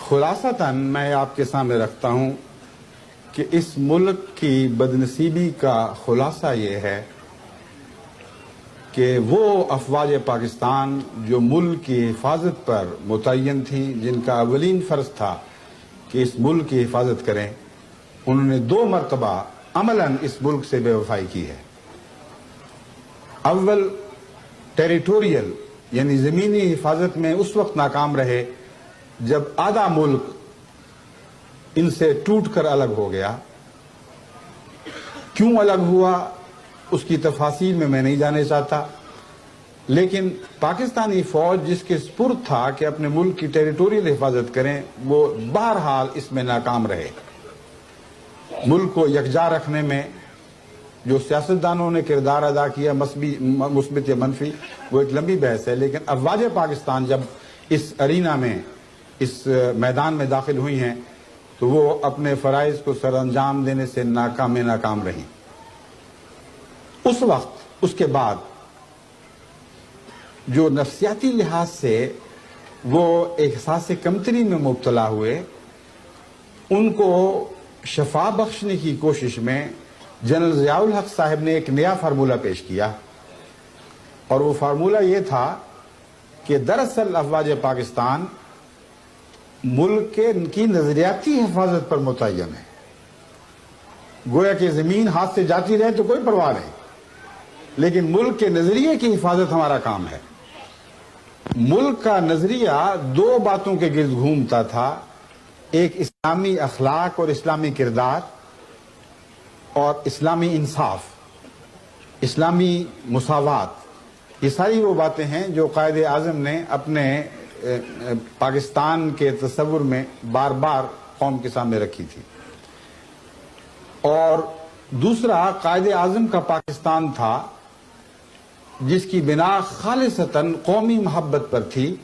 خلاصتاً میں آپ کے سامنے رکھتا ہوں کہ اس ملک کی بدنصیبی کا خلاصہ یہ ہے کہ وہ افواج پاکستان جو ملک کی حفاظت پر متعین تھیں، جن کا اولین فرض تھا کہ اس ملک کی حفاظت کریں، انہوں نے 2 مرتبہ عملاً اس ملک سے بے وفائی کی ہے۔ اول ٹیریٹوریل یعنی زمینی حفاظت میں اس وقت ناکام رہے جب آدھا ملک ان سے ٹوٹ کر الگ ہو گیا۔ کیوں الگ ہوا اس کی تفاصیل میں نہیں جانے چاہتا، لیکن پاکستانی فوج جس کے سپرد تھا کہ اپنے ملک کی ٹیریٹوریل حفاظت کریں، وہ بہرحال اس میں ناکام رہے۔ ملک کو یکجا رکھنے میں جو سیاستدانوں نے کردار ادا کیا، مثبت یا منفی، وہ ایک لمبی بحث ہے، لیکن افواج پاکستان جب اس ارینا میں، اس میدان میں داخل ہوئی ہیں تو وہ اپنے فرائض کو سر انجام دینے سے ناکام رہی۔ اس وقت، اس کے بعد جو نفسیاتی لحاظ سے وہ احساس کمتری میں مبتلا ہوئے، ان کو شفا بخشنے کی کوشش میں جنرل ضیاء الحق صاحب نے ایک نیا فارمولہ پیش کیا، اور وہ فارمولہ یہ تھا کہ دراصل افواج پاکستان ملک کی نظریاتی حفاظت پر متعین ہے۔ گویا کہ زمین ہاتھ سے جاتی رہے تو کوئی پرواہ نہیں، لیکن ملک کے نظریے کی حفاظت ہمارا کام ہے۔ ملک کا نظریہ 2 باتوں کے گرد گھومتا تھا، ایک اسلامی اخلاق اور اسلامی کردار، اور اسلامی انصاف، اسلامی مساوات۔ یہ ساری وہ باتیں ہیں جو قائد اعظم نے اپنے پاکستان کے تصور میں بار بار قوم کے سامنے رکھی تھی۔ اور دوسرا، قائد اعظم کا پاکستان تھا جس کی بنا خالصتاً قومی محبت پر تھی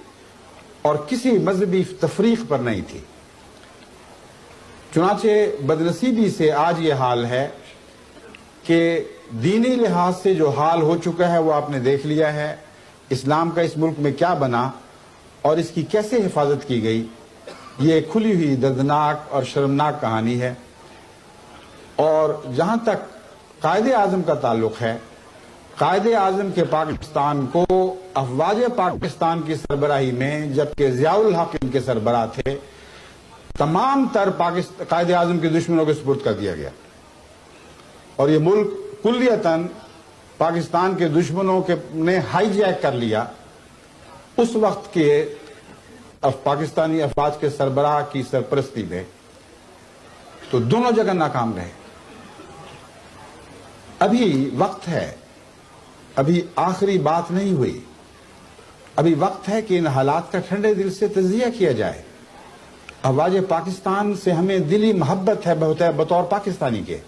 اور کسی مذہبی تفریق پر نہیں تھی۔ چنانچہ بدنصیبی سے آج یہ حال ہے کہ دینی لحاظ سے جو حال ہو چکا ہے وہ آپ نے دیکھ لیا ہے، اسلام کا اس ملک میں کیا بنا اور اس کی کیسے حفاظت کی گئی، یہ کھلی ہوئی دردناک اور شرمناک کہانی ہے۔ اور جہاں تک قائد اعظم کا تعلق ہے، قائد اعظم کے پاکستان کو افواج پاکستان کی سربراہی میں، جبکہ ضیاء الحق ان کے سربراہ تھے، تمام تر قائد اعظم کے دشمنوں کے سپرد کر دیا گیا، اور یہ ملک کلیتاً پاکستان کے دشمنوں نے ہائی جیک کر لیا۔ اس وقت کے پاکستانی افواج کے سربراہ کی سرپرستی میں تو دونوں جگہ ناکام رہے۔ ابھی وقت ہے، ابھی آخری بات نہیں ہوئی، ابھی وقت ہے کہ ان حالات کا ٹھنڈے دل سے تجزیہ کیا جائے۔ افواج پاکستان سے ہمیں دلی محبت ہے بطور پاکستانی کے،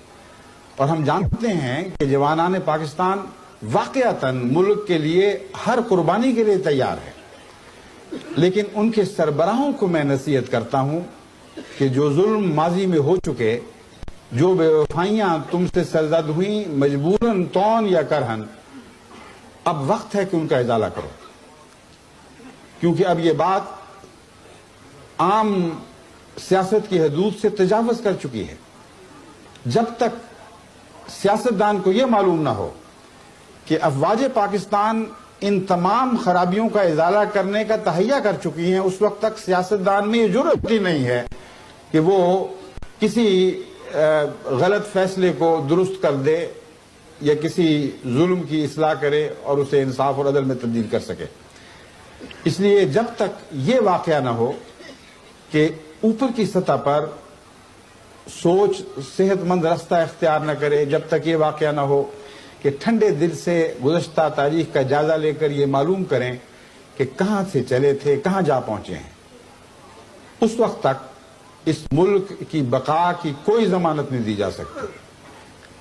اور ہم جانتے ہیں کہ جوانان پاکستان واقعتاً ملک کے لیے ہر قربانی کے لیے تیار ہے، لیکن ان کے سربراہوں کو میں نصیحت کرتا ہوں کہ جو ظلم ماضی میں ہو چکے، جو بے وفائیاں تم سے سرزد ہوئیں مجبوراً طون یا کرہن، اب وقت ہے کہ ان کا ازالہ کرو، کیونکہ اب یہ بات عام سیاست کی حدود سے تجاوز کر چکی ہے۔ جب تک سیاستدان کو یہ معلوم نہ ہو کہ افواج پاکستان ان تمام خرابیوں کا ازالہ کرنے کا تہیہ کر چکی ہیں، اس وقت تک سیاستدان میں یہ جرأت ہی نہیں ہے کہ وہ کسی غلط فیصلے کو درست کر دے یا کسی ظلم کی اصلاح کرے اور اسے انصاف اور عدل میں تبدیل کر سکے۔ اس لیے جب تک یہ واقعہ نہ ہو کہ اوپر کی سطح پر سوچ صحت مند راستہ اختیار نہ کرے، جب تک یہ واقعہ نہ ہو کہ ٹھنڈے دل سے گزشتہ تاریخ کا جائزہ لے کر یہ معلوم کریں کہ کہاں سے چلے تھے، کہاں جا پہنچے ہیں، اس وقت تک اس ملک کی بقا کی کوئی ضمانت نہیں دی جا سکتی۔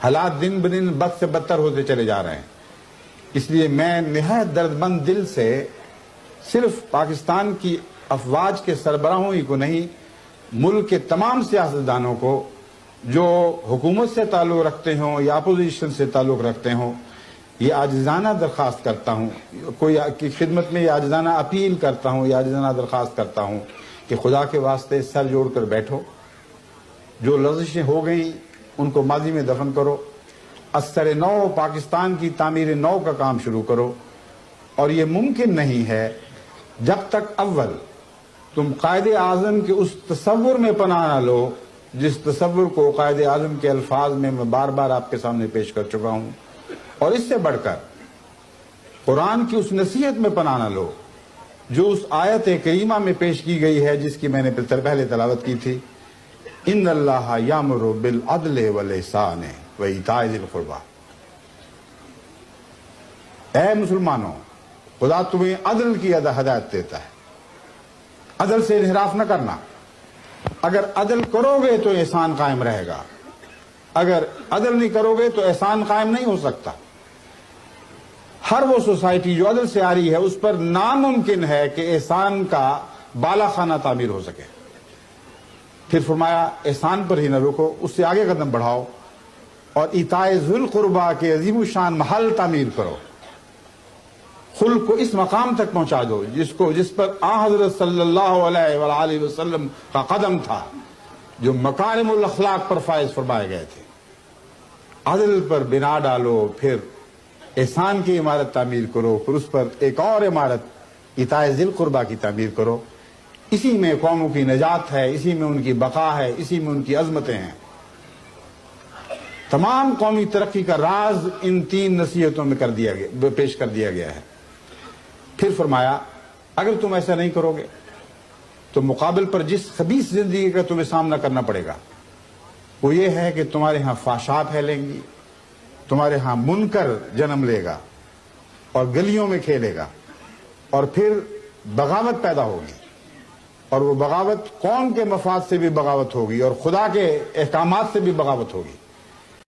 حالات دن بدن بد سے بدتر ہوتے چلے جا رہے ہیں۔ اس لیے میں نہایت درد مند دل سے صرف پاکستان کی افواج کے سربراہوں ہی کو نہیں، ملک کے تمام سیاستدانوں کو جو حکومت سے تعلق رکھتے ہوں یا اپوزیشن سے تعلق رکھتے ہوں، یہ عاجزانہ درخواست کرتا ہوں، کوئی کی خدمت میں یہ عاجزانہ اپیل کرتا ہوں، یہ عاجزانہ درخواست کرتا ہوں کہ خدا کے واسطے سر جوڑ کر بیٹھو، جو لغزشیں ہو گئیں ان کو ماضی میں دفن کرو، اثر نو پاکستان کی تعمیر نو کا کام شروع کرو۔ اور یہ ممکن نہیں ہے جب تک اول تم قائد اعظم کے اس تصور میں پناہ نہ لو جس تصور کو قائد اعظم کے الفاظ میں بار بار آپ کے سامنے پیش کر چکا ہوں، اور اس سے بڑھ کر قرآن کی اس نصیحت میں پناہ نہ لو جو اس آیت کریمہ میں پیش کی گئی ہے جس کی میں نے پہلے تلاوت کی تھی، ان اللہ یامر بالعدل والاحسان وایتاء ذی القربی۔ اے مسلمانوں، خدا تمہیں عدل کی ہدایت دیتا ہے، عدل سے انحراف نہ کرنا۔ اگر عدل کرو گے تو احسان قائم رہے گا، اگر عدل نہیں کرو گے تو احسان قائم نہیں ہو سکتا۔ ہر وہ سوسائٹی جو عدل سے آ رہی ہے اس پر ناممکن ہے کہ احسان کا بالا خانہ تعمیر ہو سکے۔ پھر فرمایا احسان پر ہی نہ رکو، اس سے آگے قدم بڑھاؤ اور ایتاء ذی القربی کے عظیم الشان محل تعمیر کرو، خلق کو اس مقام تک پہنچا دو جس پر حضرت صلی اللہ علیہ وآلہ وسلم کا قدم تھا، جو مکارم الاخلاق پر فائز فرمائے گئے تھے۔ عدل پر بنا ڈالو، پھر احسان کی عمارت تعمیر کرو، پھر اس پر ایک اور عمارت ایتاء ذی القربی کی تعمیر کرو۔ اسی میں قوموں کی نجات ہے، اسی میں ان کی بقا ہے، اسی میں ان کی عظمتیں ہیں۔ تمام قومی ترقی کا راز ان تین نصیحتوں میں پیش کر دیا گیا ہے۔ پھر فرمایا اگر تم ایسا نہیں کرو گے تو مقابل پر جس خبیث زندگی کا تمہیں سامنا کرنا پڑے گا وہ یہ ہے کہ تمہارے ہاں فحشاء پھیلیں گی، تمہارے ہاں منکر جنم لے گا اور گلیوں میں کھیلے گا، اور پھر بغاوت پیدا ہوگی، اور وہ بغاوت قوم کے مفاد سے بھی بغاوت ہوگی اور خدا کے احکامات سے بھی بغاوت ہوگی۔